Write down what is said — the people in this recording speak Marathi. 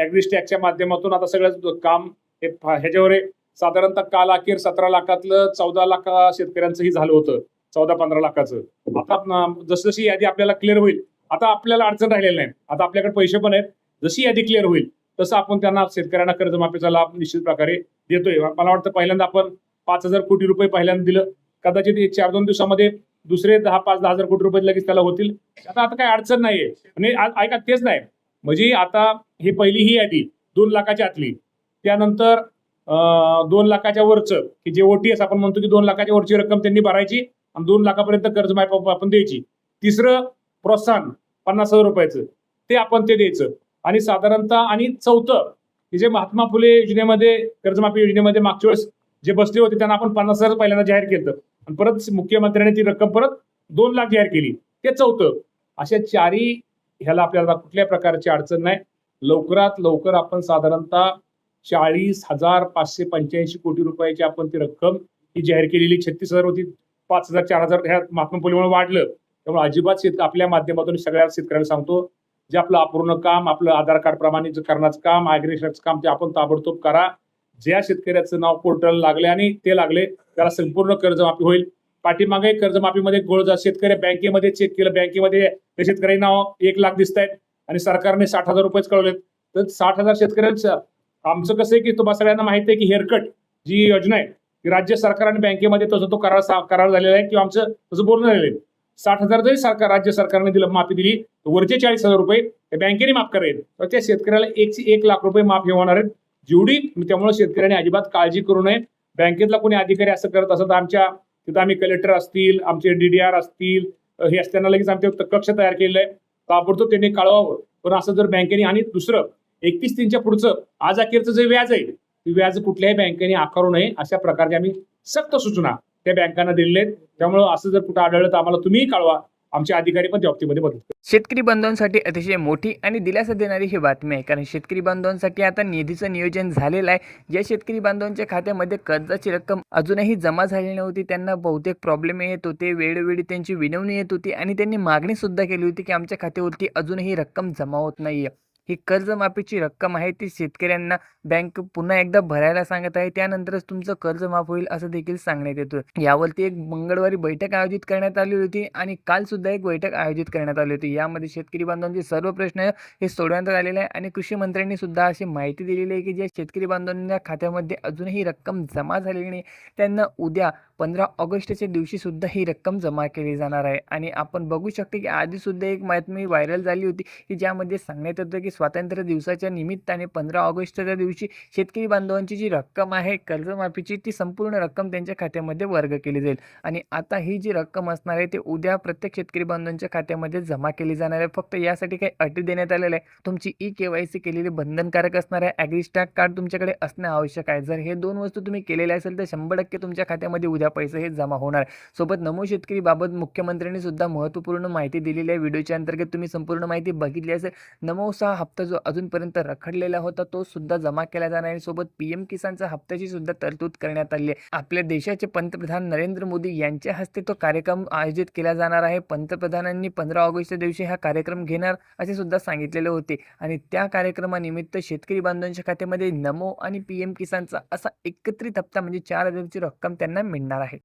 ॲग्रीस्टॅकच्या माध्यमातून आता सगळं काम ह्याच्यावर आहे. साधारणतः काल अखेर 17 लाखातलं 14 लाख शेतकऱ्यांचंही झालं होतं, 14-15 लाखाचं. आता जसजशी यादी आपल्याला क्लिअर होईल, आता आपल्याला अडचण राहिलेली नाही. आता आपल्याकडे पैसे पण आहेत. जशी यादी क्लिअर होईल तसं आपण त्यांना शेतकऱ्यांना कर्जमाफीचा लाभ निश्चित प्रकारे देतोय. मला वाटतं पहिल्यांदा आपण 5,000 कोटी रुपये पहिल्यांदा दिलं. कदाचित 4-2 दिवसामध्ये दुसरे 5-10 हजार कोटी रुपये लगेच त्याला होतील. आता काय अडचण नाहीये. आणि ऐका, तेच नाही म्हणजे आता ही पहिली ही यादी 2 लाखाच्या आतली, त्यानंतर 2 लाखाच्या वरचं की जे OTS आपण म्हणतो की 2 लाखाच्या वरची रक्कम त्यांनी भरायची आणि 2 लाखापर्यंत कर्जमाफी आपण द्यायची. तिसरं प्रोत्साहन 50,000 रुपयाचं ते आपण ते द्यायचं. आणि साधारणतः आणि चौथं की जे महात्मा फुले योजनेमध्ये कर्जमाफी योजनेमध्ये मागच्या वेळेस जे बसले होते त्यांना आपण 50,000 पहिल्यांदा जाहीर केलं आणि परत मुख्यमंत्र्यांनी ती रक्कम परत 2 लाख जाहीर केली. ते चौथं. अशा चारही ह्याला आपल्याला कुठल्या प्रकारची अडचण नाही. लवकरात लवकर आपण साधारणतः 40,585 कोटी रुपयाची आपण ती रक्कम ही जाहीर केलेली. 36,000 होती, 5,000 4,000 ह्या महात्मा फुलेमुळे वाढलं. त्यामुळे अजिबात आपल्या माध्यमातून सगळ्या शेतकऱ्यांना सांगतो, जे आपलं अपूर्ण काम, आपलं आधार कार्ड प्रमाणित करण्याचं काम, ॲग्रीस्टॅकचं काम ते आपण ताबडतोब करा. ज्या शेतकऱ्याचं नाव पोर्टल लागले आणि ते लागले त्याला संपूर्ण कर्जमाफी होईल. पाठीमागे कर्जमाफीमध्ये गोळ शेतकरी बँकेमध्ये चेक केलं, बँकेमध्ये त्या शेतकरी नाव 1 लाख दिसत आहेत आणि सरकारने 60,000 रुपयेच कळवलेत. तर 60,000 शेतकऱ्यांचं आमचं कसं आहे की तुम्हाला सगळ्यांना माहिती आहे की हेअरकट जी योजना आहे ती राज्य सरकार आणि बँकेमध्ये तसं तो करार झालेला आहे किंवा आमचं तसं बोलणं झालेलं आहे. 60,000 जरी राज्य सरकारने दिलं, माफी दिली, तर वरचे 40,000 रुपये बँकेने माफ करेल. तर त्या शेतकऱ्याला 1 लाख रुपये माफ होणार आहेत जेवढी. त्यामुळे शेतकऱ्यांनी अजिबात काळजी करू नये. बँकेतला कोणी अधिकारी असं करत असं तर आमच्या तिथं आम्ही कलेक्टर असतील, आमचे DDR असतील, हे असताना लगेच आमचे कक्ष तयार केलेलं आहे. ताबडतोब त्यांनी कळवावं. पण असं जर बँकेने, आणि दुसरं 31/3च्या पुढचं आज अखेरचं जे व्याज आहे ते व्याज कुठल्याही बँकेने आकारू नये अशा प्रकारचे आम्ही सक्त सूचना त्या बँकांना दिलेल्या आहेत. त्यामुळे असं जर कुठं आढळलं तर आम्हाला तुम्हीही कळवा. आमचे अधिकारी पण त्या बाबतीमध्ये मदत करतात. शेतकरी बांधवांसाठी अतिशय मोठी आणि दिलासा देणारी ही बातमी आहे, कारण शेतकरी बांधवांसाठी आता निधीचं नियोजन झालेलं आहे. ज्या शेतकरी बांधवांच्या खात्यामध्ये कर्जाची रक्कम अजूनही जमा झालेली नव्हती, त्यांना बहुतेक प्रॉब्लेम येत होते, वेळोवेळी त्यांची विनवणी येत होती आणि त्यांनी मागणी सुद्धा केली होती की आमच्या खात्यावरती अजूनही रक्कम जमा होत नाहीये. ही कर्जमाफीची रक्कम आहे ती शेतकऱ्यांना बँक पुन्हा एकदा भरायला सांगत आहे, त्यानंतरच तुमचं कर्ज माफ होईल असं देखील सांगण्यात येतं. यावरती एक मंगळवारी बैठक आयोजित करण्यात आली होती आणि काल सुद्धा एक बैठक आयोजित करण्यात आली होती. यामध्ये शेतकरी बांधवांचे सर्व प्रश्न हे सोडवण्यात आलेले आहे आणि कृषी मंत्र्यांनी सुद्धा अशी माहिती दिलेली आहे की ज्या शेतकरी बांधवांच्या खात्यामध्ये अजूनही रक्कम जमा झालेली नाही त्यांना उद्या 15 ऑगस्टच्या दिवशी सुद्धा ही रक्कम जमा केली जाणार आहे. आणि आपण बघू शकतो की आधी सुद्धा एक बातमी व्हायरल झाली होती की ज्यामध्ये सांगण्यात येतं की स्वातंत्र्य दिवसाच्या निमित्ताने 15 ऑगस्टच्या दिवशी शेतकरी बांधवांची जी रक्कम आहे कर्जमाफीची ती संपूर्ण रक्कम त्यांच्या खात्यामध्ये वर्ग केली जाईल. आणि आता ही जी रक्कम असणार आहे ते उद्या प्रत्येक शेतकरी बांधवांच्या खात्यामध्ये जमा केली जाणार आहे. फक्त यासाठी काही अटी देण्यात आलेल्या आहे. तुमची KYC केलेली बंधनकारक असणार आहे. ॲग्रीस्टॅक कार्ड तुमच्याकडे असणे आवश्यक आहे. जर हे 2 वस्तू तुम्ही केलेल्या असेल तर 100% तुमच्या खात्यामध्ये उद्या पैसे हे जमा होणार. सोबत नमो शेतकरी बाबत मुख्यमंत्र्यांनी सुद्धा महत्त्वपूर्ण माहिती दिलेली आहे. व्हिडिओच्या अंतर्गत तुम्ही संपूर्ण माहिती बघितली असेल. नमोचा हप्ता जो अजूनपर्यंत रखडलेला होता तो सुद्धा जमा केला जाणार आहे. सोबत PM किसानच्या हप्त्याची सुद्धा तरतूद करण्यात आली आहे. आपल्या देशाचे पंतप्रधान नरेंद्र मोदी यांच्या हस्ते तो कार्यक्रम आयोजित केला जाणार आहे. पंतप्रधानांनी 15 ऑगस्टच्या दिवशी हा कार्यक्रम घेणार असे सुद्धा सांगितलेले होते आणि त्या कार्यक्रमानिमित्त शेतकरी बांधवांच्या खात्यामध्ये नमो आणि PM किसानचा असा एकत्रित हप्ता म्हणजे 4,000ची रक्कम त्यांना मिळणार आहे.